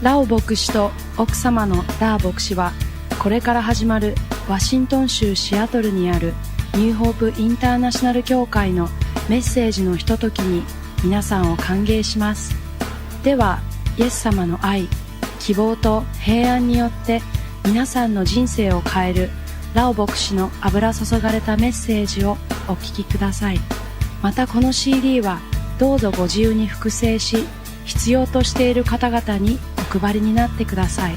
ラオ牧師と奥様のダー牧師は、これから始まるワシントン州シアトルにあるニューホープインターナショナル教会のメッセージのひとときに皆さんを歓迎します。では、イエス様の愛、希望と平安によって皆さんの人生を変えるラオ牧師の油注がれたメッセージをお聞きください。またこの CD はどうぞご自由に複製し、必要としている方々にお配りになってください。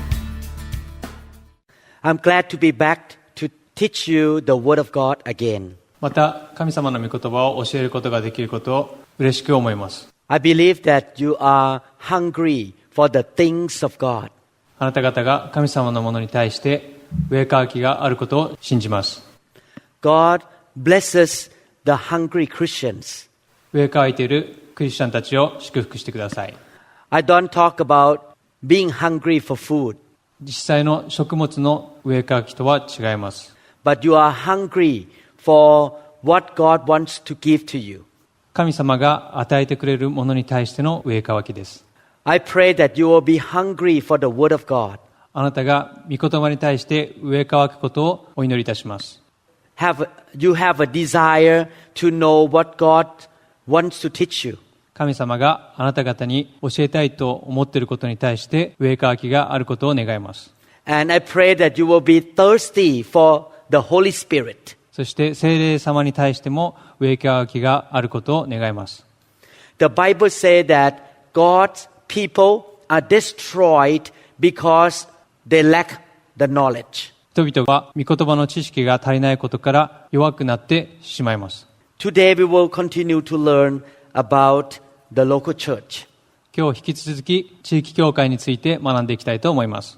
I'm glad to be back to teach you the Word of God again. また神様の御言葉を教えることができることを嬉しく思います。I believe that you are hungry for the things of God. あなた方が神様のものに対して飢え渇きがあることを信じます。God blesses the hungry Christians. 飢え渇いているクリスチャンたちを祝福してください。I don't talk about being hungry for food, 実際の食物の飢え渇きとは違います。but you are hungry for what God wants to give to you. 神様が与えてくれるものに対しての飢え渇きです。I pray that you will be hungry for the Word of God. あなたが御言葉に対して飢え渇くことをお祈りいたします。You have a desire to know what God wants to teach you. 神様があなた方に教えたいと思っていることに対して飢え渇きがあることを願います。And I pray that you will be thirsty for the Holy Spirit. そして聖霊様に対しても飢え渇きがあることを願います。The Bible says that God's people are destroyed because they lack the knowledge. 人々は御言葉の知識が足りないことから弱くなってしまいます。Today we will continue to learn about the local church. 今日引き続き地域教会について学んでいきたいと思います。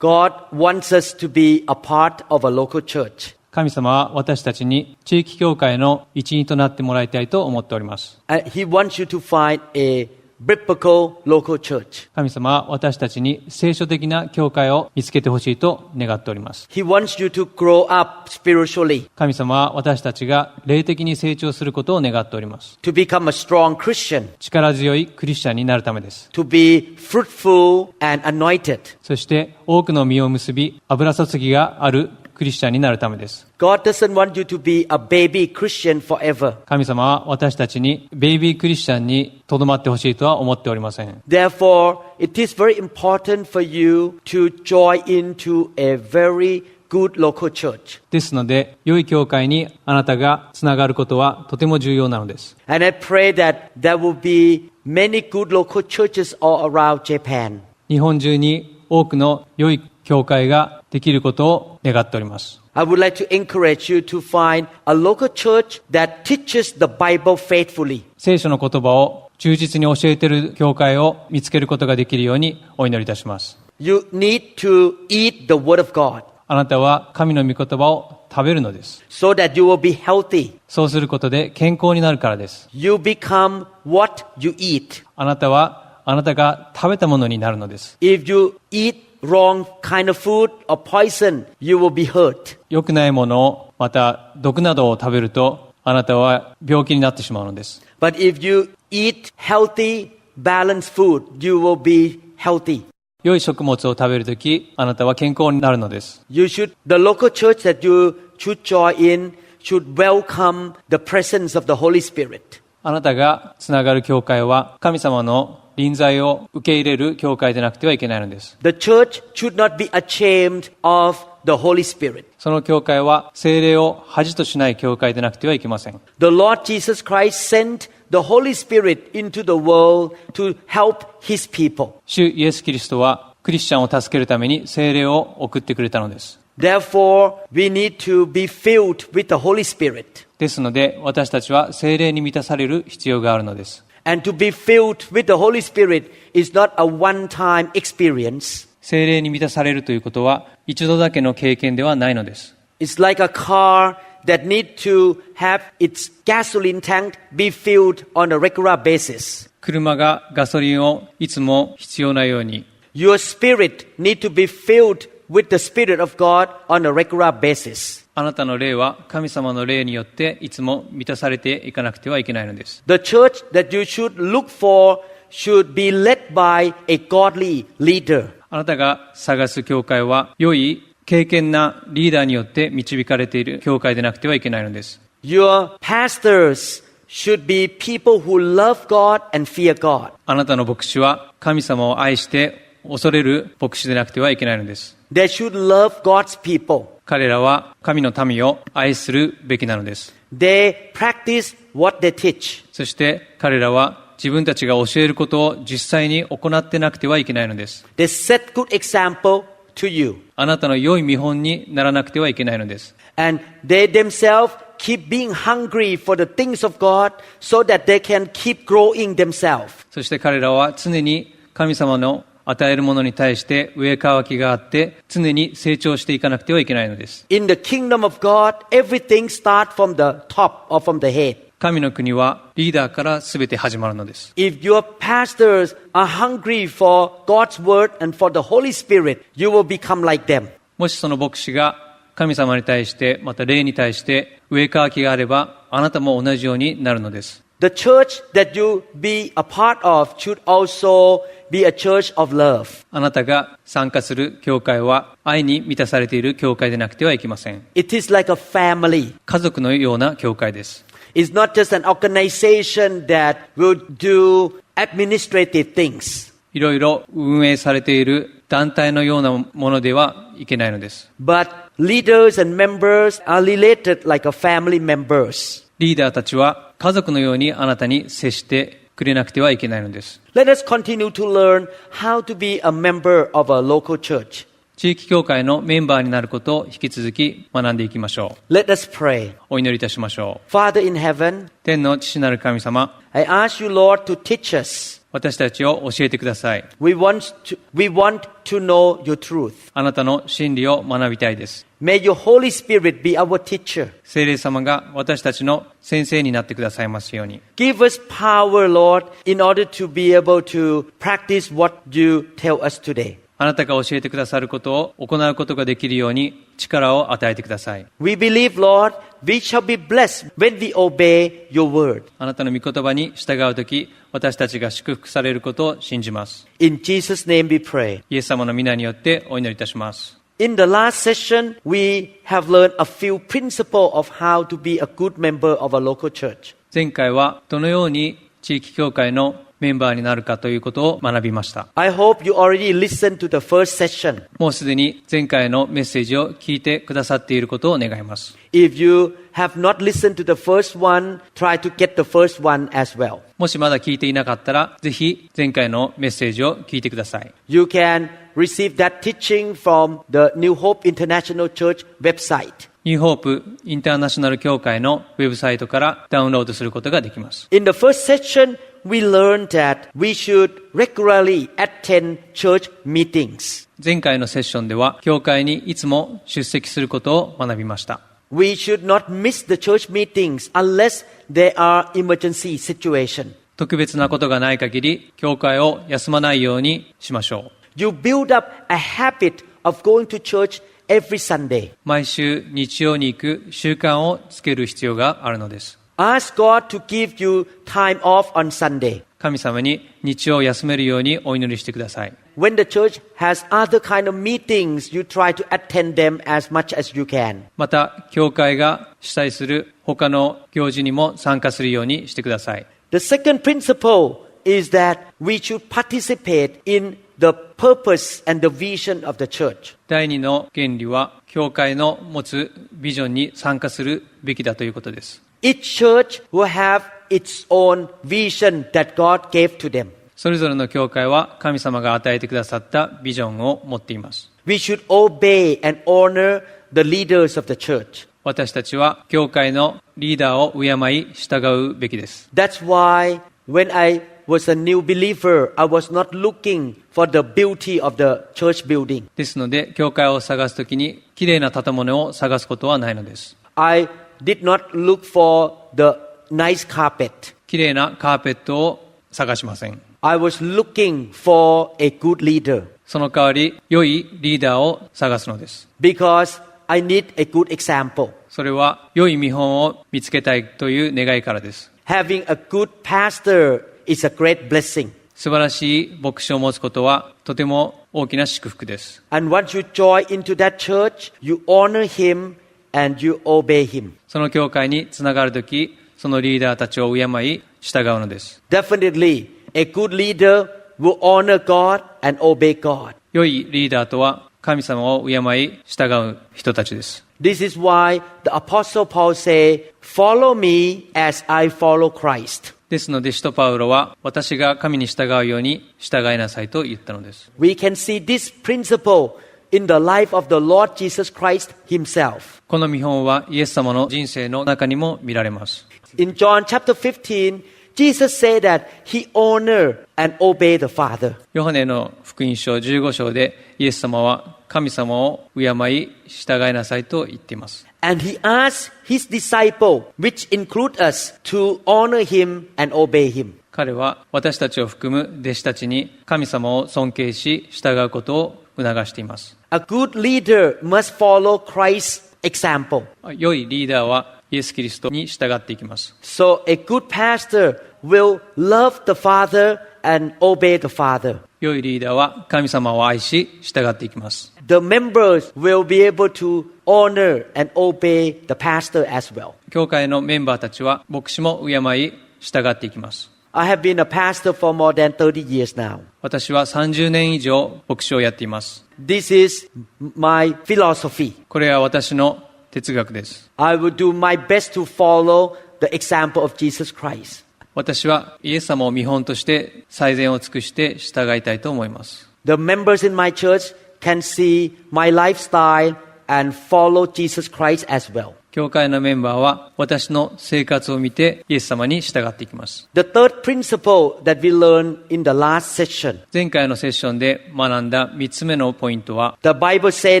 God wants us to be a part of a local church. 神様は私たちに地域教会の一員となってもらいたいと思っております。He wants you to find a biblical local church. 神様は私たちに聖書的な教会を見つけてほしいと願っております。He wants you to grow up spiritually. 神様は私たちが霊的に成長することを願っております。To become a strong Christian. 力強いクリスチャンになるためです。To be fruitful and anointed. そして多くの実を結び、油注ぎがあるクリスチャンになるためです。God doesn't want you to be a baby Christian forever. 神様は私たちにベイビークリスチャンにとどまってほしいとは思っておりません。Therefore, it is very important for you to join into a very good local church. ですので、良い教会にあなたがつながることはとても重要なのです。And I pray that there will be many good local churches all around Japan. 日本中に多くの良い教会ができることを願っております。I would like to encourage you to find a local church that teaches the Bible faithfully. 聖書の言葉を忠実に教えている教会を見つけることができるようにお祈りいたします。You need to eat the Word of God. あなたは神の御言葉を食べるのです。So that you will be healthy. そうすることで健康になるからです。You become what you eat. あなたはあなたが食べたものになるのです。If you eat wrong kind of food or poison, you will be hurt. 良くないものをまた毒などを食べるとあなたは病気になってしまうのです。But if you eat healthy, balanced food, you will be healthy. 良い食物を食べるときあなたは健康になるのです。The local church that you should join in should welcome the presence of the Holy Spirit. あなたがつながる教会は神様の臨在を受け入れる教会でなくてはいけないのです。The church should not be ashamed of the Holy Spirit. その教会は聖霊を恥としない教会でなくてはいけません。The Lord Jesus Christ sent the Holy Spirit into the world to help His people. 主イエス・キリストはクリスチャンを助けるために聖霊を送ってくれたのです。Therefore, we need to be filled with the Holy Spirit. ですので私たちは聖霊に満たされる必要があるのです。And to be filled with the Holy Spirit is not a one-time experience. 聖霊に満たされるということは一度だけの経験ではないのです。It's like a car that need to have its gasoline tank be filled on a regular basis. 車がガソリンをいつも必要なように Your spirit need to be filled with the Spirit of God on a regular basis. あなたの霊は神様の霊によっていつも満たされていかなくてはいけないのです。The church that you should look for should be led by a godly leader. あなたが探す教会は、良い敬虔なリーダーによって導かれている教会でなくてはいけないのです。Your pastors should be people who love God and fear God. あなたの牧師は神様を愛して恐れる牧師でなくてはいけないのです。They should love God's people. 彼らは神の民を愛するべきなのです。They practice what they teach. そして彼らは自分たちが教えることを実際に行ってなくてはいけないのです。They set good example to you. あなたの良い見本にならなくてはいけないのです。And they themselves keep being hungry for the things of God so that they can keep growing themselves. そして彼らは常に神様の与えるものに対して上渇きがあって常に成長していかなくてはいけないのです。In the kingdom of God, everything starts from the top or from the head. 神の国はリーダーから全て始まるのです。If your pastors are hungry for God's word and for the Holy Spirit, you will become like them. もしその牧師が神様に対してまた霊に対して上渇きがあればあなたも同じようになるのです。The church that you be a part of should also be a church of love. あなたが参加する教会は愛に満たされている教会でなくてはいけません。It is like a family. 家族のような教会です。It's not just an organization that will do administrative things. いろいろ運営されている団体のようなものではいけないのです。But leaders and members are related like a family members. リーダーたちは家族のようにあなたに接してくれなくてはいけないのです。Let us continue to learn how to be a member of a local church. 地域教会のメンバーになることを引き続き学んでいきましょう。Let us pray. お祈りいたしましょう。 Father in heaven, 天の父なる神様、I ask you, Lord, to teach us. 私たちを教えてください。We want to know your truth. あなたの真理を学びたいです。May your Holy Spirit be our teacher. 聖霊様が私たちの先生になってくださいますように。Give us power, Lord, in order to be able to practice what you tell us today. あなたが教えてくださることを行うことができるように力を与えてください。We believe, Lord, we shall be blessed when we obey your word. あなたの御言葉に従うとき、私たちが祝福されることを信じます。In Jesus' name we pray. イエス様の皆によってお祈りいたします。In the last session, we have learned a few principles of how to be a good member of a local church. 前回はどのように地域教会のメンバーになるかということを学びました。I hope you already listened to the first session. もうすでに前回のメッセージを聞いてくださっていることを願います。If you have not listened to the first one, try to get the first one as well. もしまだ聞いていなかったら、ぜひ前回のメッセージを聞いてください。You can receive that teaching from the New Hope International Church website. ニューホープインターナショナル教会のウェブサイトからダウンロードすることができます。In the first session, we learned that we should regularly attend church meetings. 前回のセッションでは、教会にいつも出席することを学びました。We should not miss the church meetings unless there are emergency situations. 特別なことがない限り、教会を休まないようにしましょう。You build up a habit of going to church every Sunday. 毎週日曜に行く習慣をつける必要があるのです。Ask God to give you time off on Sunday. 神様に日曜を休めるようにお祈りしてください。When the church has other kind of meetings, you try to attend them as much as you can. また、教会が主催する他の行事にも参加するようにしてください。The second principle is that we should participate in the purpose and the vision of the church. 第二の原理は、教会の持つビジョンに参加するべきだということです。Each church will have its own vision that God gave to them. それぞれの教会は神様が与えてくださったビジョンを持っています。We should obey and honor the leaders of the church. 私たちは教会のリーダーを敬い従うべきです。That's why when I was a new believer, I was not looking for the beauty of the church building. ですので、教会を探すときにきれいな建物を探すことはないのです。I did not look for the nice carpet. きれいなカーペットを探しません。I was looking for a good leader. その代わり、良いリーダーを探すのです。Because I need a good example. それは良い見本を見つけたいという願いからです。Having a good pastor is a great blessing. 素晴らしい牧師を持つことはとても大きな祝福です。And once you join into that church, you honor him and you obey him. その教会につながるとき、そのリーダーたちを敬い、従うのです。Definitely, a good leader will honor God and obey God. 良いリーダーとは神様を敬い、従う人たちです。This is why the Apostle Paul say, "Follow me as I follow Christ." ですので、使徒パウロは私が神に従うように従いなさいと言ったのです。We can see this principle in the life of the Lord Jesus Christ himself. この見本はイエス様の人生の中にも見られます。In John chapter 15, Jesus said that he honored and obeyed the Father. ヨハネの福音書15章でイエス様は神様を敬い、従いなさいと言っています。And he asked his disciple, which include us, to honor him and obey him. 彼は私たちを含む弟子たちに神様を尊敬し、従うことを促しています。A good leader must follow Christ's example. 良いリーダーはイエス・キリストに従っていきます。So a good pastor will love the Father and obey the Father. 良いリーダーは神様を愛し、従っていきます。The members will be able to honor and obey the pastor as well. 教会のメンバーたちは牧師も敬い、従っていきます。I have been a pastor for more than 30 years now. 私は30年以上牧師をやっています。This is my philosophy. これは私の哲学です。I will do my best to follow the example of Jesus Christ. 私はイエス様を見本として最善を尽くして従いたいと思います。The members in my church can see my lifestyle and follow Jesus Christ as well. 教会のメンバーは私の生活を見てイエス様に従っていきます。The third principle that we learned in the last session. 前回のセッションで学んだ3つ目のポイントは、 The Bible says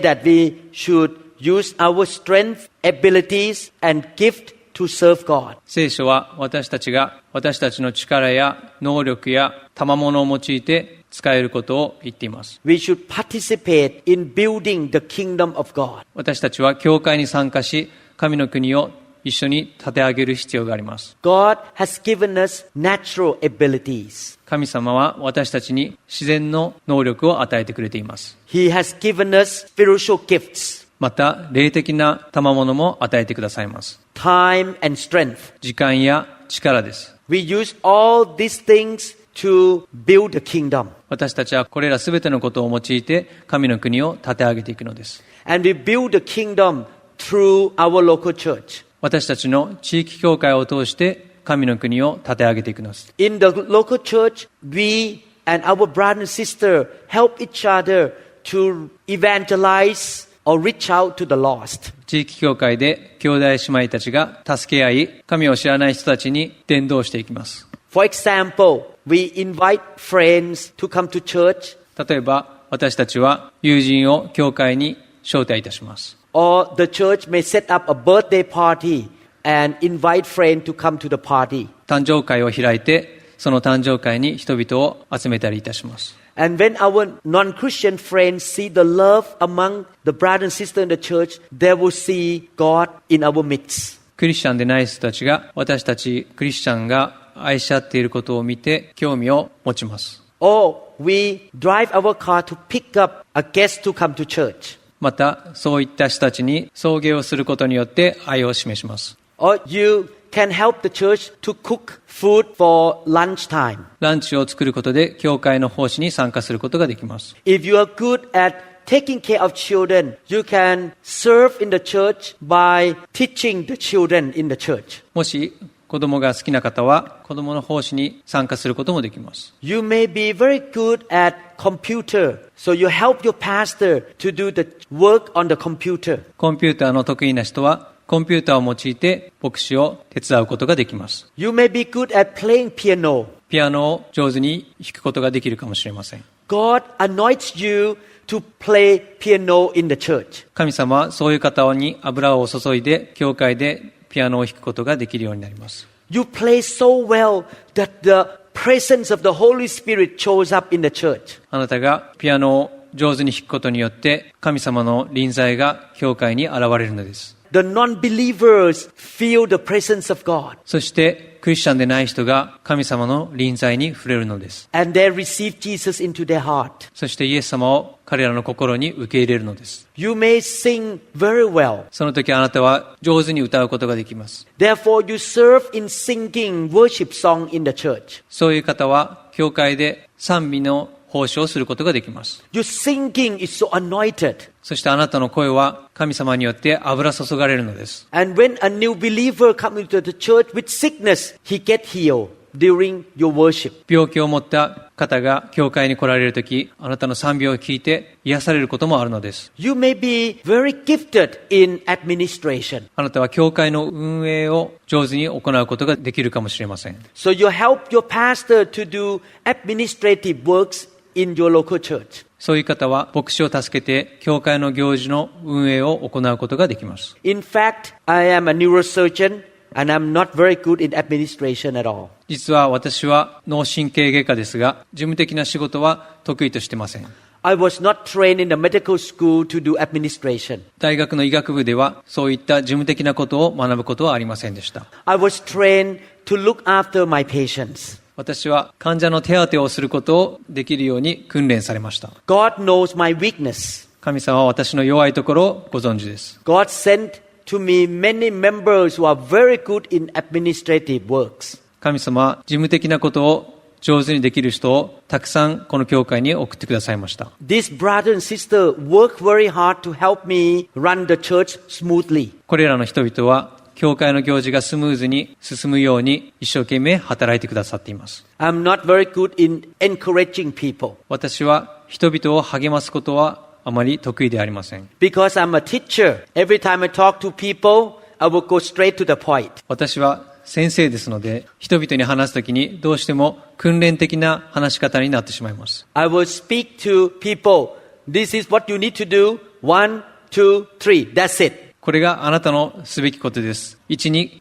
that we should use our strength, abilities, and gift to serve God. 聖書は私たちが私たちの力や能力や賜物を用いて使えることを言っています。We should participate in building the kingdom of God. 私たちは教会に参加し、神の国を一緒に立て上げる必要があります。God has given us natural abilities. 神様は私たちに自然の能力を与えてくれています。He has given us spiritual gifts, また、霊的な賜物も与えてくださいます。time and strength. 時間や力です。We use all these things to build the kingdom. 私たちはこれらすべてのことを用いて神の国を立て上げていくのです。And we build the kingdom through our local church. 私たちの地域教会を通して神の国を立て上げていくのです。In the local church, we and our brother and sister help each other to evangelize or reach out to the lost. 地域教会で兄弟姉妹たちが助け合い、神を知らない人たちに伝道していきます。For example, we invite friends to come to church. 例えば、私たちは友人を教会に招待いたします。Or the church may set up a birthday party and invite friends to come to the party. 誕生会を開いて、その誕生会に人々を集めたりいたします。And when our non-Christian friends see the love among the brother and sister in the church, they will see God in our midst. クリスチャンでない人たちが私たちクリスチャンが愛し合っていることを見て興味を持ちます。Or we drive our car to pick up a guest to come to church. また、そういった人たちに送迎をすることによって愛を示します。Or you can help the church to cook food for lunchtime. ランチを作ることで教会の奉仕に参加することができます。If you are good at taking care of children, you can serve in the church by teaching the children in the church. もし子供が好きな方は子供の奉仕に参加することもできます。You may be very good at computer, so you help your pastor to do the work on the computer. コンピューターの得意な人はコンピューターを用いて牧師を手伝うことができます。You may be good at playing piano. ピアノを上手に弾くことができるかもしれません。God anoints you to play piano in the church. 神様はそういう方に油を注いで教会でピアノを弾くことができるようになります。You play so well that the presence of the Holy Spirit shows up in the church. あなたがピアノを上手に弾くことによって神様の臨在が教会に現れるのです。The non-believers feel the presence of God. そしてクリスチャンでない人が神様の臨在に触れるのです。And they receive Jesus into their heart. そしてイエス様を彼らの心に受け入れるのです。You may sing very well. その時あなたは上手に歌うことができます。Therefore, you serve in singing worship song in the church. そういう方は教会で賛美の奉仕をすることができます。Your singing is so anointed. そしてあなたの声は神様によって油注がれるのです。And when a new believer comes into the church with sickness, he gets healed during your worship. 病気を持った方が教会に来られるとき、あなたの賛美を聞いて癒されることもあるのです。You may be very gifted in administration. あなたは教会の運営を上手に行うことができるかもしれません。So you help your pastor to do administrative works in your local church. そういう方は牧師を助けて教会の行事の運営を行うことができます。In fact, I am a neurosurgeon and I'm not very good in administration at all. 実は私は脳神経外科ですが、事務的な仕事は得意としてません。I was not trained in the medical school to do administration. 大学の医学部ではそういった事務的なことを学ぶことはありませんでした。I was trained to look after my patients. 私は患者の手当てをすることをできるように訓練されました。God knows my weakness. 神様は私の弱いところをご存知です。God sent to me many members who are very good in administrative works. 神様は事務的なことを上手にできる人をたくさんこの教会に送ってくださいました。This brother and sister work very hard to help me run the church smoothly. これらの人々は教会の行事がスムーズに進むように一生懸命働いてくださっています。I'm not very good in encouraging people. 私は人々を励ますことはあまり得意ではありません。 Because I'm a teacher, every time I talk to people, I will go straight to the point. 私は先生ですので、人々に話すときにどうしても訓練的な話し方になってしまいます。I will speak to people. This is what you need to do. 1, 2, 3. That's it. これがあなたのすべきことです。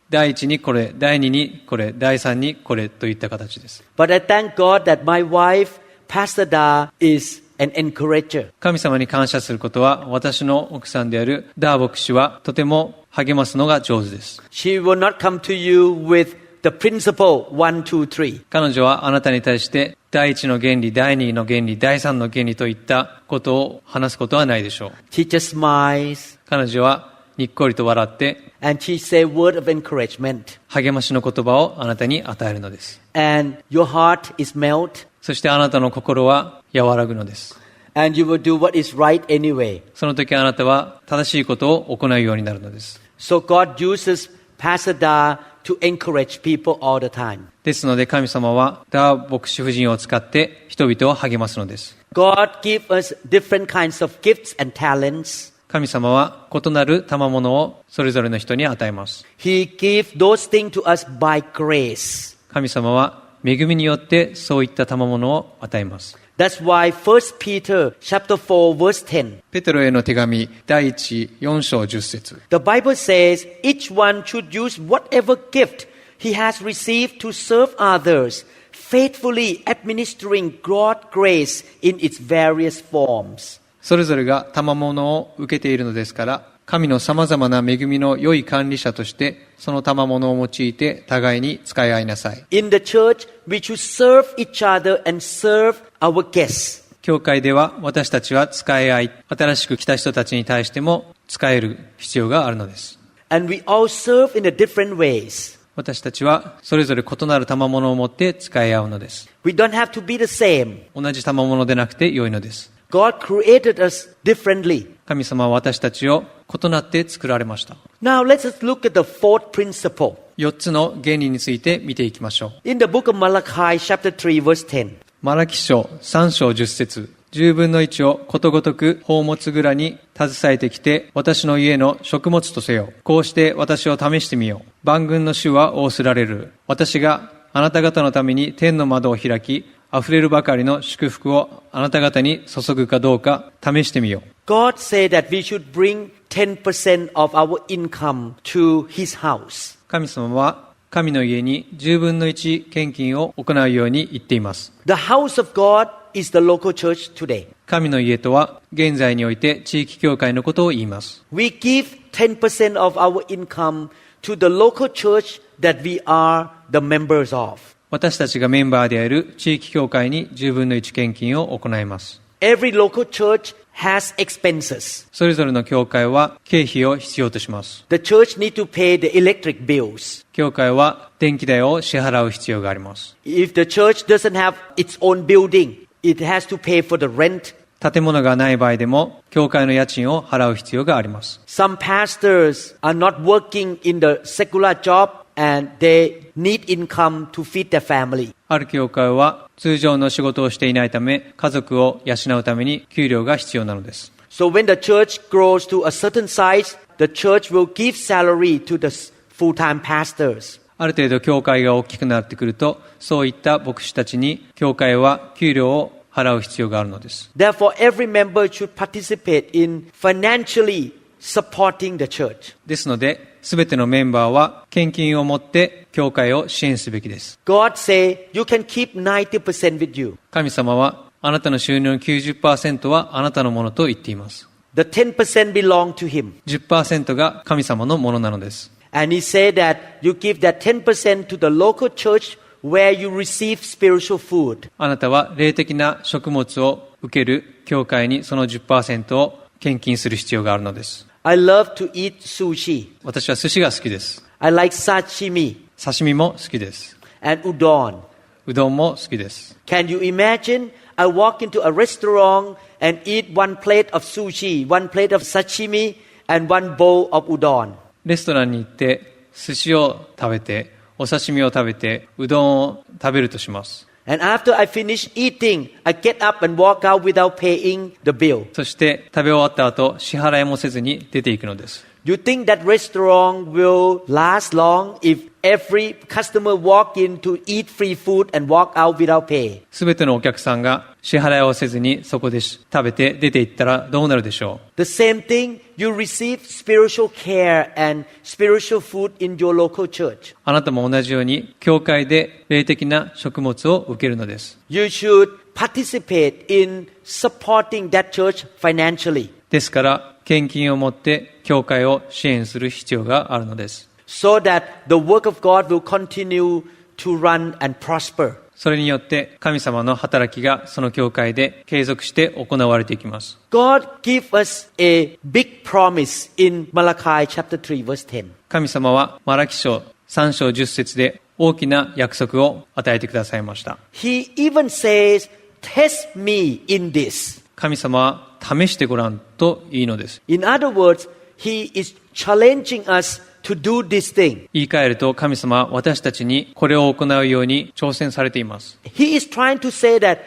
第一にこれ、第二にこれ、第三にこれといった形です。But I thank God that my wife, Pastor Da, is an encourager. 神様に感謝することは、私の奥さんであるダー牧師はとても励ますのが上手です。She will not come to you with the principle 1, 2, 3. 彼女はあなたに対して第一の原理、第二の原理、第三の原理といったことを話すことはないでしょう。She just smiles 彼女はにっこりと笑って and she say word of encouragement. 励ましの言葉をあなたに与えるのです。And your heart is melt そしてあなたの心は和らぐのです。and you will do what is right anyway. その時あなたは正しいことを行うようになるのです。So God uses Pastor Da to encourage people all the time. ですので神様はダー牧師夫人を使って人々を励ますのです。God give us different kinds of gifts and talents. 神様は異なる賜物をそれぞれの人に与えます。He gives those things to us by grace. 神様は恵みによってそういった賜物を与えます。That's why 1 Peter chapter 4 verse 10. ペテロへの手紙第4章10節。The Bible says each one should use whatever gift he has received to serve others, faithfully administering God's grace in its various forms. それぞれが賜物を受けているのですから、神の様々な恵みの良い管理者として、その賜物を用いて互いに使い合いなさい。In the church, we should serve each other and serve our guests. 教会では私たちは使い合い、新しく来た人たちに対しても使える必要があるのです。And we all serve in a different ways. 私たちはそれぞれ異なる賜物を持って使い合うのです。We don't have to be the same. 同じ賜物でなくて良いのです。God created us differently. 神様は私たちを異なって作られました。Now let's just look at the fourth principle. 4つの原理について見ていきましょう。In the book of Malachi chapter 3 verse 10. マラキ書3章10節。10分の1をことごとく宝物蔵に携えてきて私の家の食物とせよ。こうして私を試してみよう。万軍の主は仰せられる。私があなた方のために天の窓を開き、溢れるばかりの祝福をあなた方に注ぐかどうか試してみよう。God said that we should bring 10% of our income to His house. 神様は神の家に10分の1献金を行うように言っています。The house of God is the local church today. 神の家とは現在において地域教会のことを言います。We give 10% of our income to the local church that we are the members of. 私たちがメンバーである地域教会に10分の1献金を行います。Every local church has expenses. それぞれの教会は経費を必要とします。The church need to pay the electric bills. 教会は電気代を支払う必要があります。If the church doesn't have its own building, it has to pay for the rent. 建物がない場合でも教会の家賃を払う必要があります。Some pastors are not working in the secular job and they need income to feed their family. ある教会は通常の仕事をしていないため家族を養うために給料が必要なのです。So when the church grows to a certain size, the church will give salary to the full-time pastors. ある程度教会が大きくなってくるとそういった牧師たちに教会は給料を払う必要があるのです。Therefore, every member should participate in financially supporting the church. ですので、すべてのメンバーは献金を持って教会を支援すべきです。God say, you can keep 90% with you. 神様はあなたの収入の 90% はあなたのものと言っています。The 10% belong to Him. 10% が神様のものなのです。And He said that you give that 10% to the local church where you receive spiritual food. あなたは霊的な食物を受ける教会にその 10% を献金する必要があるのです。I love to eat sushi. 私は寿司が好きです。I like sashimi 刺身も好きです。and udon. うどんも好きです。Can you imagine? I walk into a restaurant and eat one plate of sushi, one plate of sashimi, and one bowl of udon. レストランに行って寿司を食べてお刺身を食べてうどんを食べるとします。And after I finish eating, I get up and walk out without paying the bill. そして食べ終わった後支払いもせずに出ていくのです。You think that restaurant will last long if every customer walk in to eat free food and walk out without pay? すべてのお客さんが支払いをせずにそこで食べて出て行ったらどうなるでしょう。 The same thing, you receive spiritual care and spiritual food in your local church. あなたも同じように教会で霊的な食物を受けるのです。You should participate in supporting that church financially. ですから献金を持って教会を支援する必要があるのです。So that the work of God will continue to run and prosper. それによって神様の働きがその教会で継続して行われていきます。God give us a big promise in Malachi chapter 3 verse 10. 神様はマラキ書3章10節で大きな約束を与えてくださいました。He even says, test me in this. 神様は試してごらんと言いのです。In other words, He is challenging us to do this thing. 言い換えると神様は私たちにこれを行うように挑戦されています。He is trying to say that,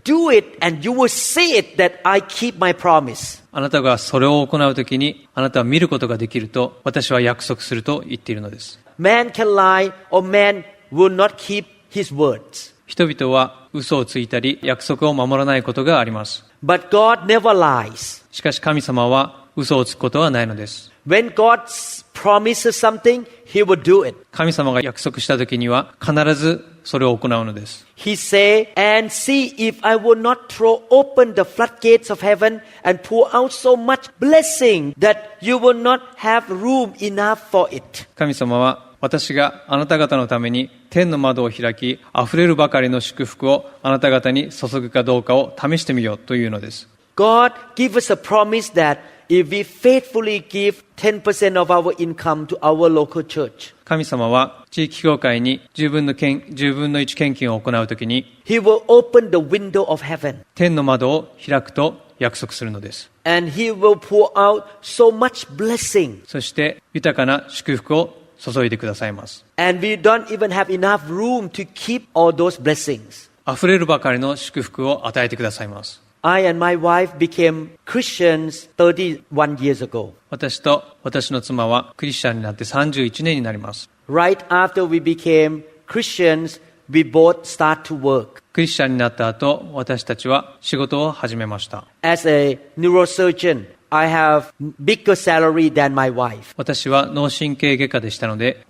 do it and you will see it that I keep my promise. あなたがそれを行うときにあなたは見ることができると私は約束すると言っているのです。Man can lie or man will not keep his words. 人々は嘘をついたり約束を守らないことがあります。But God never lies. しかし神様は嘘をつくことはないのです。When God promises something, He will do it. 神様が約束したときには必ずそれを行うのです。He say, and see if I will not throw open the floodgates of heaven and pour out so much blessing that you will not have room enough for it. 神様は私があなた方のために天の窓を開き、溢れるばかりの祝福をあなた方に注ぐかどうかを試してみようというのです。God give us a promise that if we faithfully give 10% of our income to our local church, 神様は地域教会に10分の1献金を行うときに、He will open the window of heaven. 天の窓を開くと約束するのです。And He will pour out so much blessing. そして豊かな祝福を注いでくださいます。And we don't even have enough room to keep all those blessings. 溢れるばかりの祝福を与えてくださいます。I and my wife became Christians 31 years ago. 私と私の妻はクリスチャンになって31年になります。Right after we became Christians, we both start to work. クリスチャンになった後、私たちは仕事を始めました。As a neurosurgeon, I have bigger salary than my wife. 私は脳神経外科でしたので、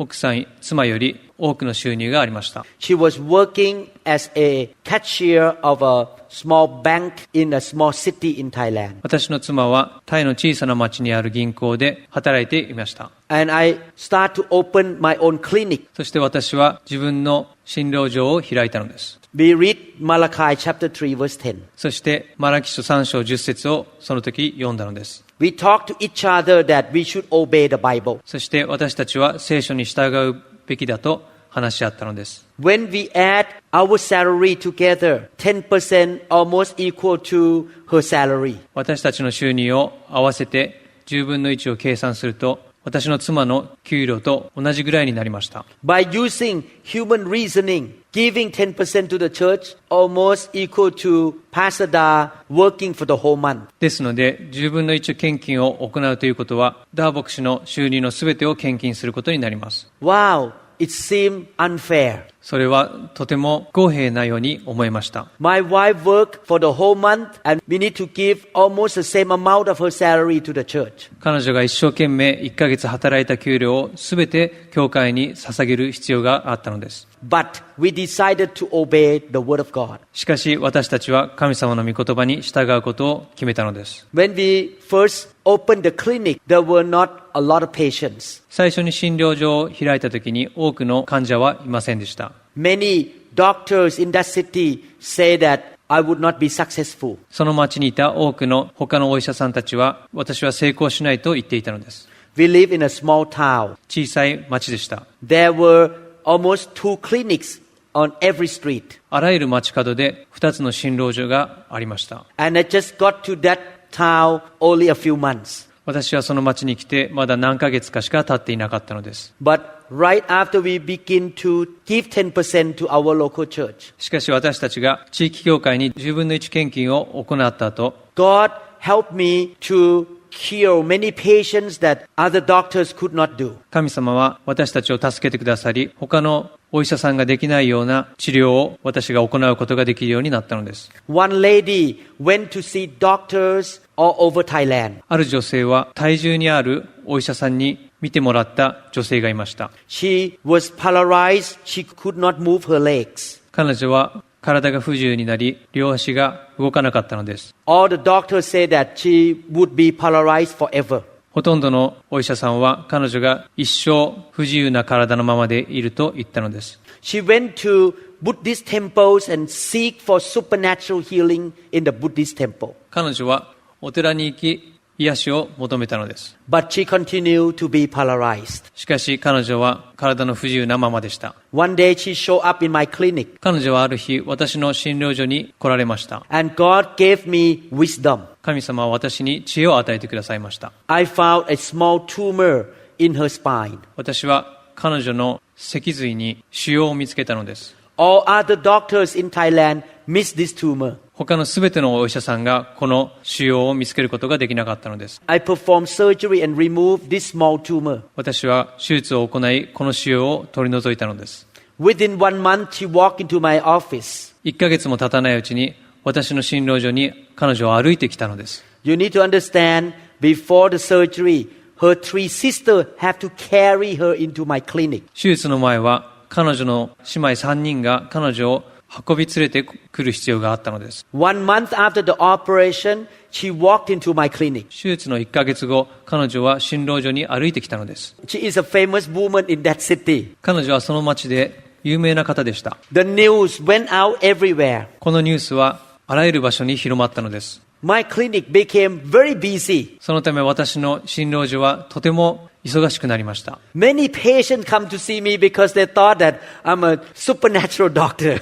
妻より多くの収入がありました。She was working as a cashier of a small bank in a small city in Thailand. 私の妻はタイの小さな町にある銀行で働いていました。And I start to open my own clinic. そして私は自分の診療所を開いたのです。We read Malachi chapter 3 verse 10. そしてマラキ書3章10節をその時読んだのです。We talk to each other that we should obey the Bible. そして私たちは聖書に従うべきだと話し合ったのです。When we add our salary together, 10% almost equal to her salary. 私たちの収入を合わせて10分の1を計算すると、私の妻の給料と同じぐらいになりました。By using human reasoning, giving 10% to the church almost equal to Pastor Da working for the whole month. ですので、10分の1献金を行うということは、ダー牧師の収入のすべてを献金することになります。Wow, it seemed unfair. それはとても不公平なように思いました。My wife worked for the whole month and we need to give almost the same amount of her salary to the church. 彼女が一生懸命1ヶ月働いた給料をすべて教会に捧げる必要があったのです。But we decided to obey the word of God. しかし私たちは神様の御言葉に従うことを決めたのです。When we first opened the clinic, there were not a lot of patients. 最初に診療所を開いた時に多くの患者はいませんでした。Many doctors in that city say that I would not be successful. その町にいた多くの他のお医者さんたちは、私は成功しないと言っていたのです。We live in a small town. 小さい町でした。There were almost 2 clinics on every street. あらゆる町角で2つの診療所がありました。And I just got to that town only a few months. 私はその町に来てまだ何ヶ月かしか経っていなかったのです。But right after we begin to give 10% to our local church, しかし私たちが地域教会に10分の1献金を行った後、God helped me to cure many patients that other doctors could not do. 神様は私たちを助けてくださり、他のお医者さんができないような治療を私が行うことができるようになったのです。One lady went to see doctors all over Thailand. ある女性はタイ中にあるお医者さんに見てもらった女性がいました。She was paralyzed. She could not move her legs. 彼女は体が不自由になり、両足が動かなかったのです。All the doctors say that she would be paralyzed forever. ほとんどのお医者さんは彼女が一生不自由な体のままでいると言ったのです。She went to Buddhist temples and seek for supernatural healing in the Buddhist temple. 彼女はお寺に行き、癒しを求めたのです。But she continued to be paralyzed. しかし彼女は体の不自由なままでした。One day she showed up in my clinic. 彼女はある日、私の診療所に来られました。And God gave me wisdom. 神様は私に知恵を与えてくださいました。I found a small tumor in her spine. 私は彼女の脊髄に腫瘍を見つけたのです。All other doctors in Thailand missed this tumor. 他のすべてのお医者さんがこの腫瘍を見つけることができなかったのです。I performed surgery and removed this small tumor. 私は手術を行い、この腫瘍を取り除いたのです。Within 1 month, she walked into my office. 1ヶ月も経たないうちに、私の診療所に彼女は歩いてきたのです。You need to understand, before the surgery, her 3 sisters have to carry her into my clinic. 手術の前は、彼女の姉妹3人が彼女を運び連れてくる必要があったのです。1 month after the operation, she walked into my clinic. 手術の1ヶ月後、彼女は診療所に歩いてきたのです。She is a famous woman in that city. 彼女はその町で有名な方でした。The news went out everywhere. このニュースはあらゆる場所に広まったのです。My clinic became very busy. そのため私の診療所はとても忙しくなりました。Many patients come to see me because they thought that I'm a supernatural doctor.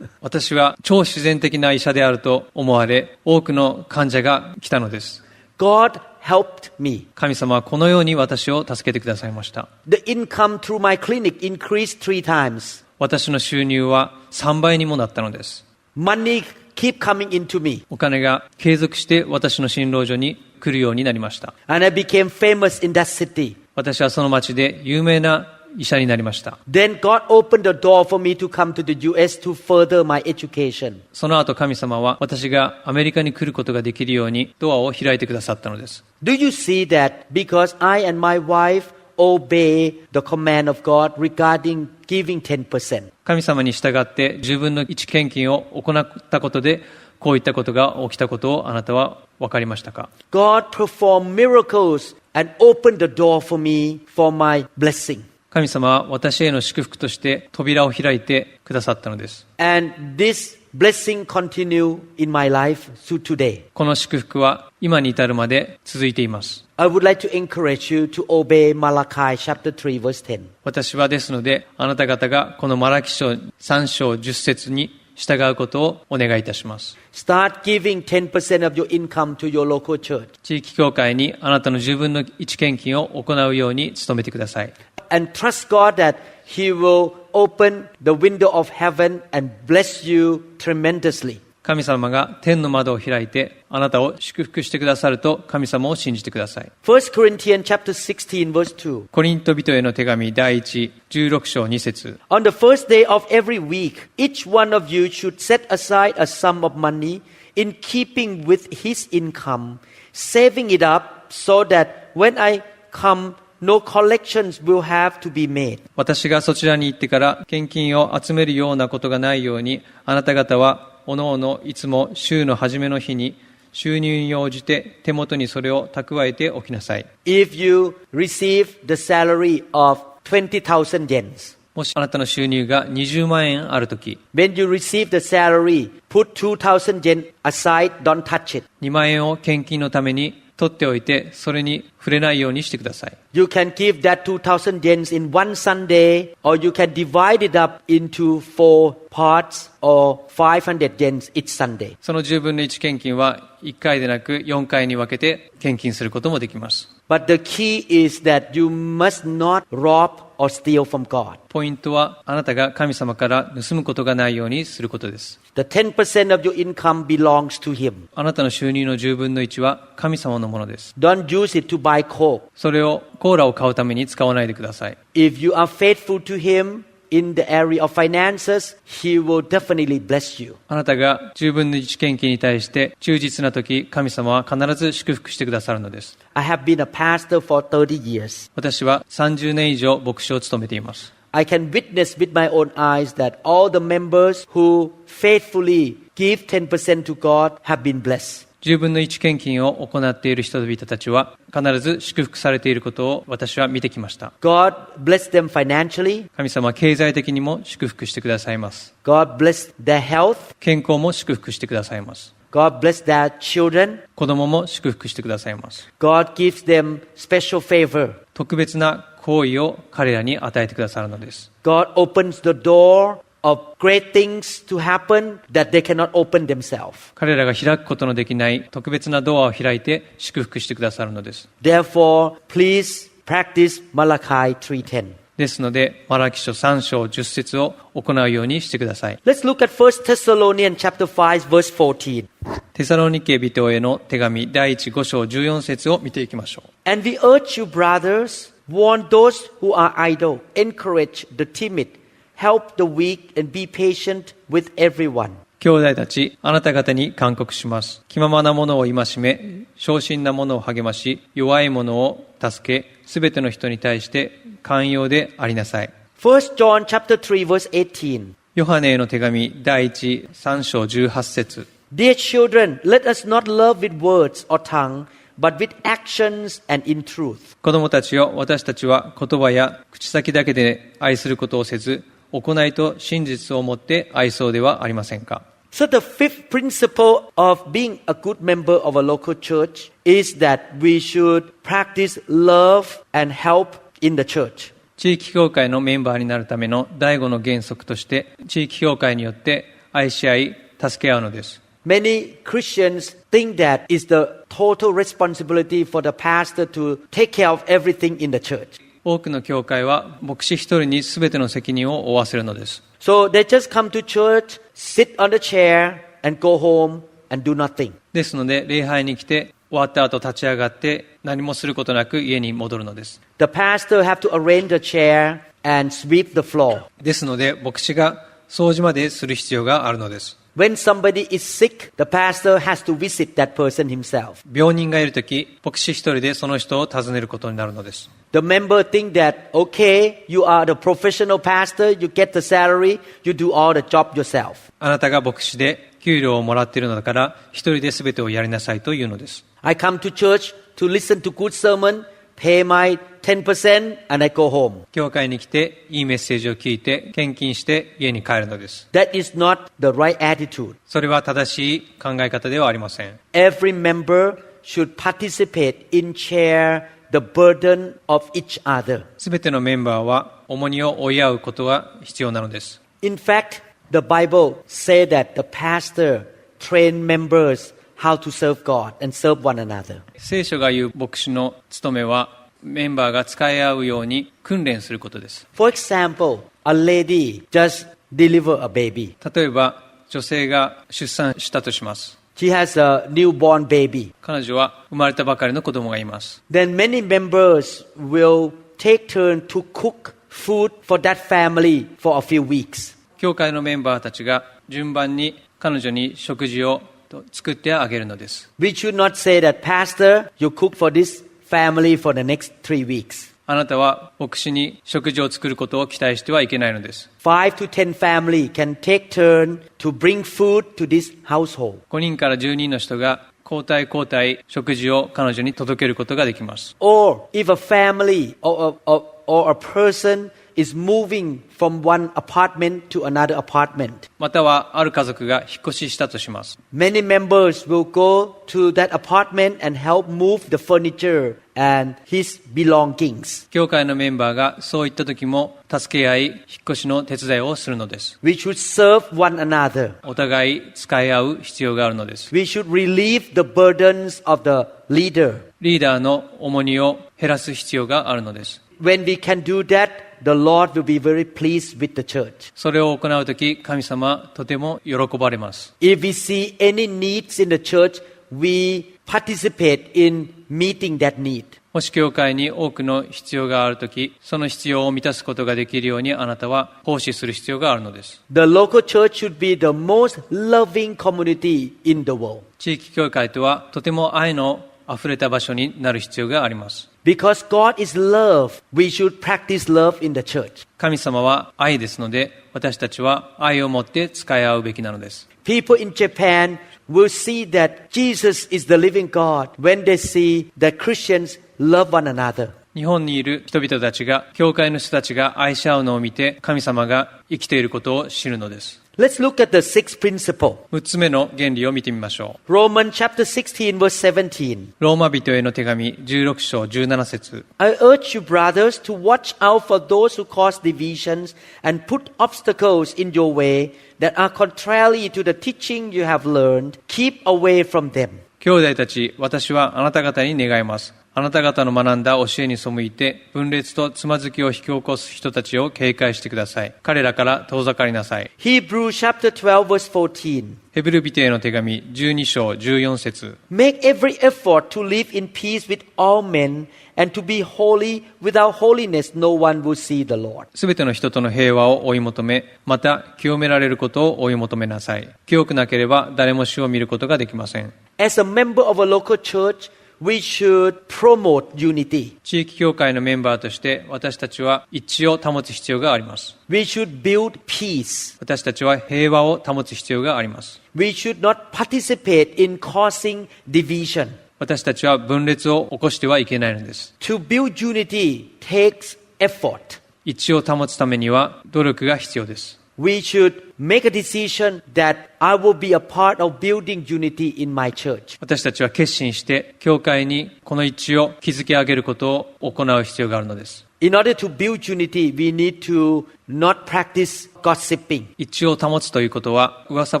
私は超自然的な医者であると思われ、多くの患者が来たのです。God helped me. 神様はこのように私を助けてくださいました。The income through my clinic increased 3 times. 私の収入は3倍にもなったのです。Money keep coming into me. お金が継続して私の診療所に来るようになりました。And I became famous in that city. 私はその町で有名な医者になりました。Then God opened the door for me to come to the US to further my education. その後神様は私がアメリカに来ることができるようにドアを開いてくださったのです。Do you see that because I and my wife obey the command of God regarding giving 10%? 神様に従って10分の1献金を行ったことでこういったことが起きたことをあなたは分かりましたか？ God performed miracles and opened the door for me for my blessing. 神様は私への祝福として扉を開いてくださったのです。And this blessing continue in my life to today. この祝福は今に至るまで続いています。I would like to encourage you to obey Malachi chapter 3 verse 10. 私はですのであなた方がこのマラキ書3章10節に従うことをお願いいたします。Start giving 10% of your income to your local church. 地域教会にあなたの10分の1献金を行うように努めてください。And trust God that He will open the window of heaven and bless you tremendously. 神様が天の窓を開いてあなたを祝福してくださると神様を信じてください。1 Corinthians chapter 16 verse 2. コリント人への手紙第16章2節 On the first day of every week, each one of you should set aside a sum of money in keeping with his income, saving it up so that when I come, no collections will have to be made. 私がそちらに行ってから献金を集めるようなことがないようにあなた方はおのおのいつも週の初めの日に収入に応じて手元にそれを蓄えておきなさい。If you receive the salary of 20,000 yens, もしあなたの収入が20万円あるとき、when you receive the salary, put 2,000 yen aside, don't touch it. 2万円を献金のために取っておいて、それに触れないようにしてください。You can give that 2,000 yens in one Sunday, or you can divide it up into 4 parts or 500 yens each Sunday. その10分の1献金は1回でなく4回に分けて献金することもできます。But the key is that you must not rob or steal from God. ポイントはあなたが神様から盗むことがないようにすることです。The 10% of your income belongs to Him. あなたの収入の10分の1は神様のものです。 Don't use it to buy Coke. それをコーラを買うために使わないでください。If you are faithful to Him in the area of finances, He will definitely bless you. あなたが10分の1献金に対して忠実なとき、神様は必ず祝福してくださるのです。I have been a pastor for 30 years. 私は30年以上牧師を務めています。I can witness with my own eyes that all the members who faithfully give 10% to God have been blessed. 10分の1献金を行っている人々たちは必ず祝福されていることを私は見てきました。God bless them financially. 神様は経済的にも祝福してくださいます。God bless their health. 健康も祝福してくださいます。God bless their children. 子供も祝福してくださいます。God gives them special favor. 特別な行為を彼らに与えてくださるのです。God opens the door of great things to happen that they cannot open themselves. 彼らが開くことのできない特別なドアを開いて祝福してくださるのです。Therefore, please practice Malachi 3:10. ですので、マラキ書3章10節を行うようにしてください。Let's look at 1 Thessalonians chapter 5 verse 14. テサロニケ人への手紙第5章14節を見ていきましょう。And we urge you, brothers, warn those who are idle, encourage the timid, help the weak, and be patient with everyone. 兄弟たち、あなた方に勧告します。気ままな者を戒め、小心な者を励まし、弱い者を助け、すべての人に対して寛容でありなさい。1 John chapter 3 verse 18. ヨハネへの手紙第3章18節 Dear children, let us not love with words or tongue, but with actions and in truth. 子供たちよ、私たちは言葉や口先だけで愛することをせず、行いと真実をもって愛そうではありませんか。So the fifth principle of being a good member of a local church is that we should practice love and help in the church. 地域教会のメンバーになるための第5の原則として、地域教会によって愛し合い、助け合うのです。Many Christians think that it's the total responsibility for the pastor to take care of everything in the church. 多くの教会は牧師一人に全ての責任を負わせるのです。So they just come to church, sit on the chair, and go home and do nothing. ですので、礼拝に来て、終わった後立ち上がって何もすることなく家に戻るのです。The pastor have to arrange the chair and sweep the floor. ですので、牧師が掃除までする必要があるのです。When somebody is sick, the pastor has to visit that person himself. 病人がいるとき、牧師一人でその人を訪ねることになるのです。The member think that, okay, you are the professional pastor, you get the salary, you do all the job yourself. あなたが牧師で給料をもらっているのだから、一人で全てをやりなさいというのです。I come to church to listen to good sermon, pay my 10% and I go home. 教会に来て、いいメッセージを聞いて、献金して家に帰るのです。That is not the right attitude. それは正しい考え方ではありません。Every member should participate in share the burden of each other. すべてのメンバーは重荷を負い合うことが必要なのです。In fact, the Bible says that the pastor train members how to serve God and serve one another. 聖書が言う牧師の務めは、メンバーが使い合うように訓練することです。For example, a lady just deliver a baby. 例えば、女性が出産したとします。She has a newborn baby. 彼女は生まれたばかりの子供がいます。Then many members will take turn to cook food for that family for a few weeks. 教会のメンバーたちが順番に彼女に食事を作ってあげるのです。We should not say that, Pastor, you cook for this family for the next 3 weeks. あなたは牧師に食事を作ることを期待してはいけないのです。5 to 10 family can take turn to bring food to this household. 5人から10人の人が交代食事を彼女に届けることができます。Or if a family or a person is moving from one apartment to another apartment. またはある家族が引っ越ししたとします。Many members will go to that apartment and help move the furniture and his belongings. 教会のメンバーがそういった時も助け合い、引っ越しの手伝いをするのです。We should serve one another. お互い使い合う必要があるのです。We should relieve the burdens of the leader. リーダーの重荷を減らす必要があるのです。When we can do that, the Lord will be very pleased with the church. それを行うとき、神様はとても喜ばれます。If we see any needs in the church, we participate in meeting that need. もし教会に多くの必要があるとき、その必要を満たすことができるようにあなたは奉仕する必要があるのです。The local church should be the most loving community in the world. 地域教会とはとても愛のあふれた場所になる必要があります。Because God is love, we should practice love in the church. 神様は愛ですので、私たちは愛を持って使い合うべきなのです。People in Japan will see that Jesus is the living God when they see that Christians love one another. 日本にいる人々たちが、教会の人たちが愛し合うのを見て、神様が生きていることを知るのです。Let's look at the sixth principle. 6つ目の原理を見てみましょう。 Romans chapter 16 verse 17. ローマ人への手紙16章17節。 I urge you, brothers, to watch out for those who cause divisions and put obstacles in your way that are contrary to the teaching you have learned. Keep away from them. 兄弟たち、私はあなた方に願います。あなた方の学んだ教えに背いて、分裂とつまずきを引き起こす人たちを警戒してください。彼らから遠ざかりなさい。Hebrews chapter 12 verse 14. ヘブル人への手紙12章14節。Make every effort to live in peace with all men and to be holy. Without holiness, no one will see the Lord. すべての人との平和を追い求め、また清められることを追い求めなさい。清くなければ誰も主を見ることができません。As a member of a local church, we should promote unity. 地域教会のメンバーとして私たちは一致を保つ必要があります。We should build peace. 私たちは平和を保つ必要があります。We should not participate in causing division. 私たちは分裂を起こしてはいけないのです。To build unity takes effort. 一致を保つためには努力が必要です。We should make a decision that I will be a part of building unity in my church. 私たちは決心して教会にこの一致を築き上げることを行う必要があるのです。In order to build unity, we need to not practice gossiping. 一致を保つということは噂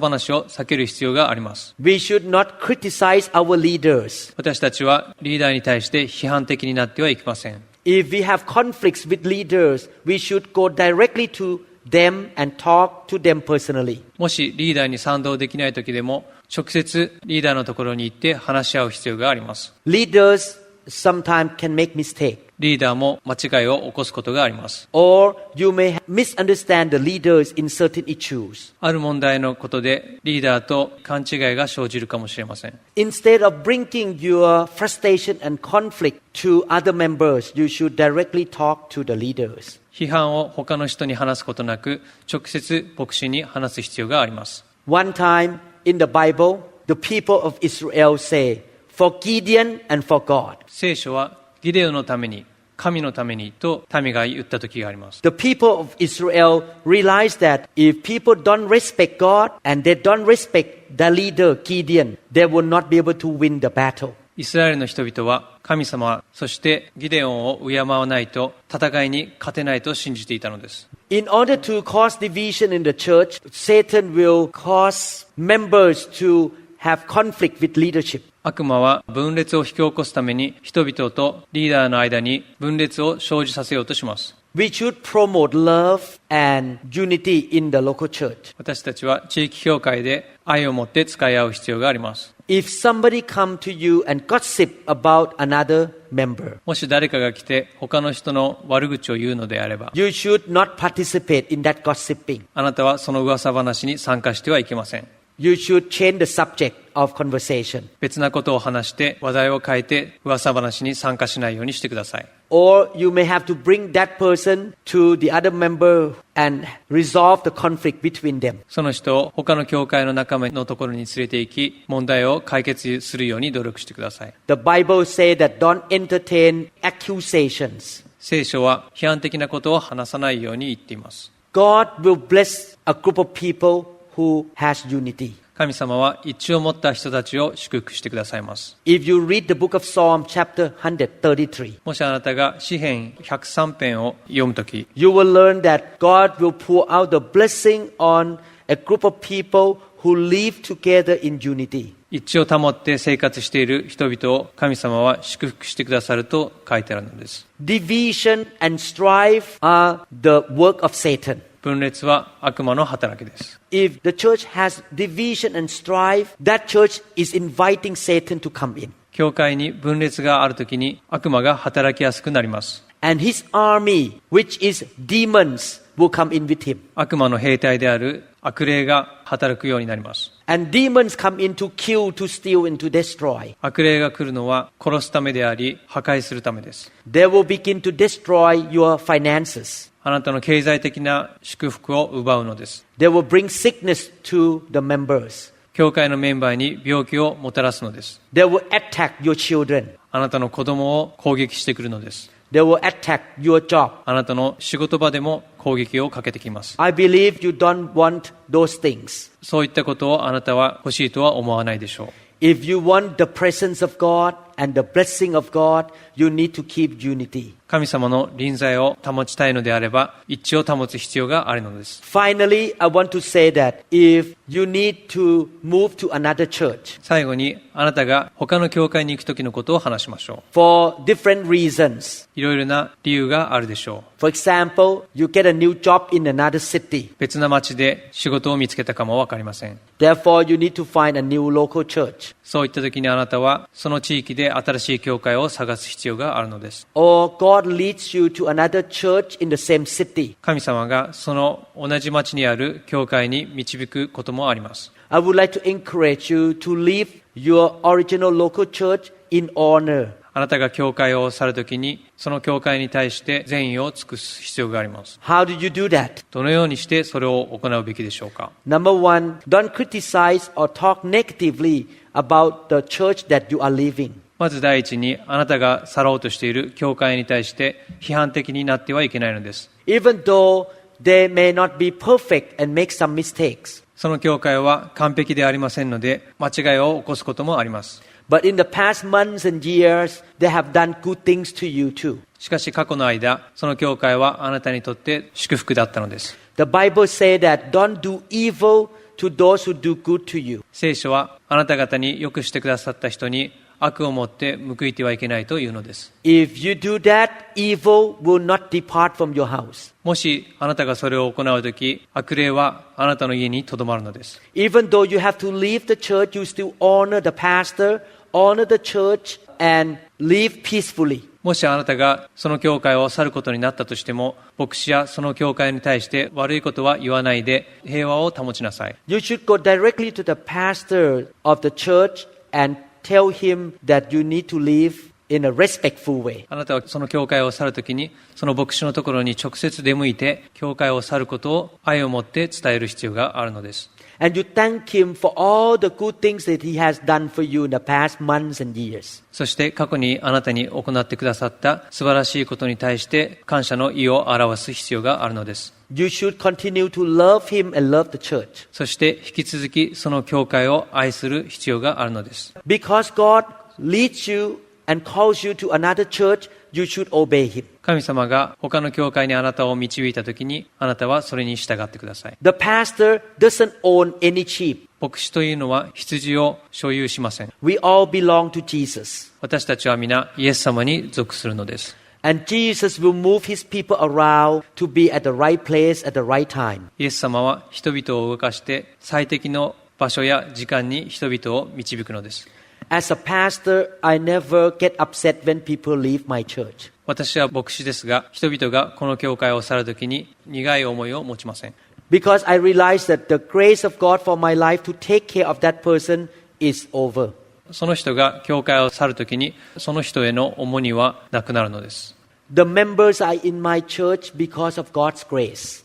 話を避ける必要があります。We should not criticize our leaders. 私たちはリーダーに対して批判的になってはいけません。If we have conflicts with leaders, we should go directly to them and talk to them personally. もしリーダーに賛同できない時でも直接リーダーのところに行って話し合う必要があります。Leaders sometimes can make mistake. リーダーも間違いを起こすことがあります。 Or you may misunderstand the leaders in certain issues. ある問題のことでリーダーと勘違いが生じるかもしれません。 Instead of bringing your frustration and conflict to other members, you should directly talk to the leaders. 批判を他の人に話すことなく、直接牧師に話す必要があります。 One time in the Bible, the people of Israel say, for Gideon and for God. 聖書はギデオのために、神のためにと民が言った時があります。 The people of Israel realized that if people don't respect God and they don't respect the leader Gideon, they will not be able to win the battle. イスラエルの人々は神様、そしてギデオンを敬わないと戦いに勝てないと信じていたのです。 In order to cause division in the church, Satan will cause members to have conflict with leadership. 悪魔は分裂を引き起こすために人々とリーダーの間に分裂を生じさせようとします。 We should promote love and unity in the local church. 私たちは地域教会で愛を持って使い合う必要があります。 If somebody come to you and gossip about another member, もし誰かが来て他の人の悪口を言うのであれば、 you should not participate in that gossiping. あなたはその噂話に参加してはいけません。 You should change the subject of conversation. 別なことを話して話題を変えて噂話に参加しないようにしてください。 Or you may have to bring that person to the other member and resolve the conflict between them. その人を他の教会の仲間のところに連れて行き、問題を解決するように努力してください。 The Bible says that don't entertain accusations. 聖書は批判的なことを話さないように言っています。 God will bless a group of people who has unity. 神様は一致を持った人たちを祝福してくださいます。 If you read the book of Psalm chapter 133, もしあなたが詩編103編を読むとき、 you will learn that God will pour out the blessing on a group of people who live together in unity. 一致を保って生活している人々を神様は祝福してくださると書いてあるのです。 Division and strife are the work of Satan. 分裂は悪魔の働きです。 If the church has division and strife, that church is inviting Satan to come in. 教会に分裂があるときに悪魔が働きやすくなります。 And his army, which is demons, will come in with him. 悪魔の兵隊である悪霊が働くようになります。 And demons come in to kill, to steal, and to destroy. 悪霊が来るのは殺すためであり破壊するためです。 They will begin to destroy your finances. あなたの経済的な祝福を奪うのです。 They will bring sickness to the members. 教会のメンバーに病気をもたらすのです。 They will attack your children. あなたの子供を攻撃してくるのです。 They will attack your job. あなたの仕事場でも攻撃をかけてきます。 I believe you don't want those things. そういったことをあなたは欲しいとは思わないでしょう。If you want the presence of God and the blessing of God, you need to keep unity. 神様の臨在を保ちたいのであれば、一致を保つ必要があるのです。 Finally, I want to say that if you need to move to another church 最後に、あなたが他の教会に行くときのことを話しましょ for different reasons, う。いろいろな理由があるでしょう。 for example, you get a new job in another city. 別な町で仕事を見つけたかもわかりません。 Therefore, you need to find a new local church. そういったときにあなたは、その地域で新しい教会を探す必要があるのです。 Or God leads you to another church in the same city. 神様がその同じ町にある教会に導くこともあります。 I would like to encourage you to leave your original local church in honor. あなたが教会を去るときに、その教会に対して善意を尽くす必要があります。 How do you do that? どのようにしてそれを行うべきでしょうか。 Number one, don't criticize or talk negatively about the church that you are leaving. まず第一に、あなたが去ろうとしている教会に対して批判的になってはいけないのです。 Even though they may not be perfect and make some mistakes. その教会は完璧でありませんので、間違いを起こすこともあります。 But in the past months and years, they have done good things to you too. しかし過去の間、その教会はあなたにとって祝福だったのです。 The Bible says that don't do evil to those who do good to you. 聖書はあなた方に良くしてくださった人に悪をもって報いてはいけないというのです。 If you do that, evil will not depart from your house. もしあなたがそれを行うとき、悪霊はあなたの家にとどまるのです。 Even though you have to leave the church, you still honor the pastor honor the church and live peacefully. もしあなたがその教会を去ることになったとしても、牧師やその教会に対して悪いことは言わないで平和を保ちなさい。You should go directly to the pastor of the church and tell him that you need to live in a respectful way. あなたはその教会を去るときに、その牧師のところに直接出向いて、教会を去ることを愛を持って伝える必要があるのです。And you thank him for all the good things that he has done for you in the past months and years. そして過去にあなたに行ってくださった素晴らしいことに対して感謝の意を表す必要があるのです。You should continue to love him and love the church. そして引き続きその教会を愛する必要があるのです。Because God leads you and calls you to another church, you should obey him. 神様が他の教会にあなたを導いたときに、あなたはそれに従ってください。The pastor doesn't own any sheep. 牧師というのは羊を所有しません。We all belong to Jesus. 私たちは皆イエス様に属するのです。And Jesus will move his people around to be at the right place at the right time. イエス様は人々を動かして最適の場所や時間に人々を導くのです。As a pastor, I never get upset when people leave my church. 私は牧師ですが、人々がこの教会を去るときに苦い思いを持ちません。Because I realize that the grace of God for my life to take care of that person is over. その人が教会を去るときに、その人への重荷はなくなるのです。The members are in my church because of God's grace.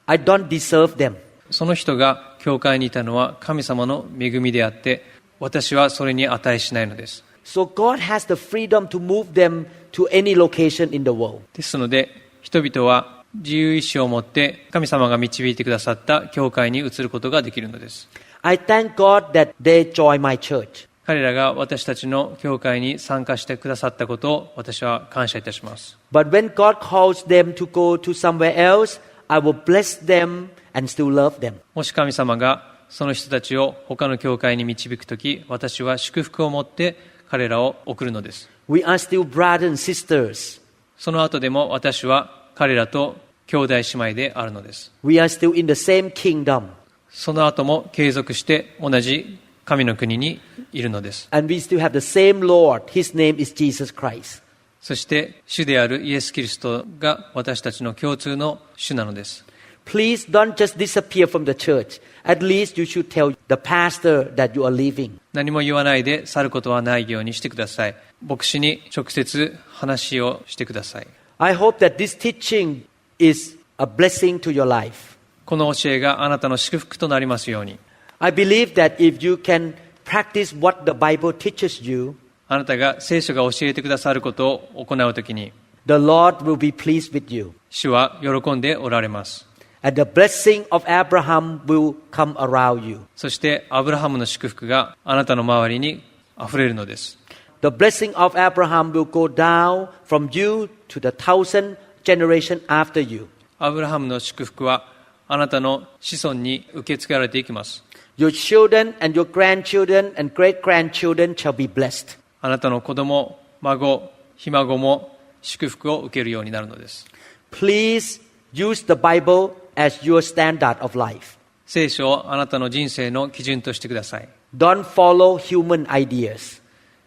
I don't deserve them. その人が教会にいたのは神様の恵みであって、私はそれに値しないのです。So God has the freedom to move them to any location in the world. ですので、人々は自由意志を持って神様が導いてくださった教会に移ることができるのです。I thank God that they join my church. 彼らが私たちの教会に参加してくださったことを私は感謝いたします。But when God calls them to go to somewhere else, I will bless them and still love them. もし神様がその人たちを他の教会に導くとき、私は祝福を持って彼らを送るのです。We are still brothers and sisters. その後でも私は彼らと兄弟姉妹であるのです。We are still in the same kingdom. その後も継続して同じ神の国にいるのです。And we still have the same Lord. His name is Jesus Christ. そして主であるイエス・キリストが私たちの共通の主なのです。Please don't just disappear from the church. At least you should tell the pastor that you are leaving. 何も言わないで去ることはないようにしてください。牧師に直接話をしてください。I hope that this teaching is a blessing to your life. この教えがあなたの祝福となりますように。I believe that if you can practice what the Bible teaches you, あなたが聖書が教えてくださることを行うときに、the Lord will be pleased with you. 主は喜んでおられます。And the blessing of Abraham will come around you. そしてアブラハムの祝福があなたの周りにあふれるのです。The blessing of Abraham will go down from you to the 1,000 generation after you. アブラハムの祝福はあなたの子孫に受け継がれていきます。Your children and your grandchildren and great-grandchildren shall be blessed. あなたの子供、孫、ひ孫も祝福を受けるようになるのです。Please use the Bible as your standard of life. 聖書をあなたの人生の基準としてください。Don't follow human ideas.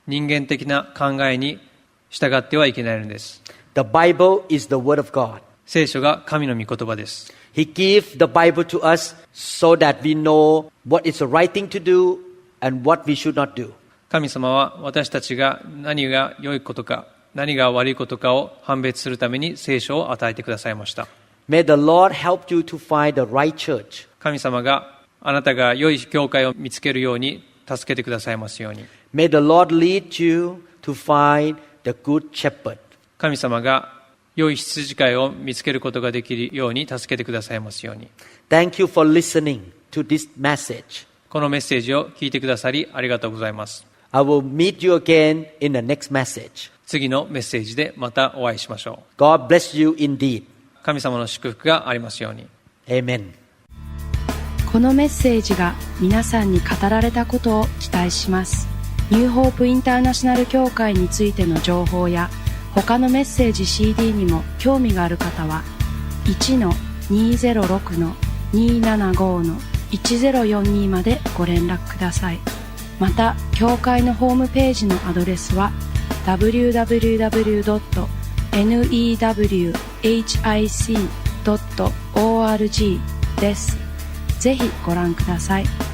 人間的な考えに従ってはいけないのです。The Bible is the Word of God. 聖書が神の御言葉です。He gave the Bible to us so that we know what is the right thing to do and what we should not do. 神様は私たちが何が良いことか、何が悪いことかを判別するために聖書を与えてくださいました。May the Lord help you to find the right church. 神様があなたが良い教会を見つけるように助けてくださいますように。May the Lord lead you to find the good shepherd. 神様が良い羊飼いを見つけることができるように助けてくださいますように。Thank you for listening to this message. このメッセージを聞いてくださりありがとうございます。I will meet you again in the next message. 次のメッセージでまたお会いしましょう。 God bless you indeed. 神様の祝福がありますように。Amen. このメッセージが皆さんに語られたことを期待します。ニューホープインターナショナル協会についての情報や他のメッセージ CD にも興味がある方は 1-206-275-1042 までご連絡ください。また教会のホームページのアドレスは www.newhic.org です。ぜひご覧ください。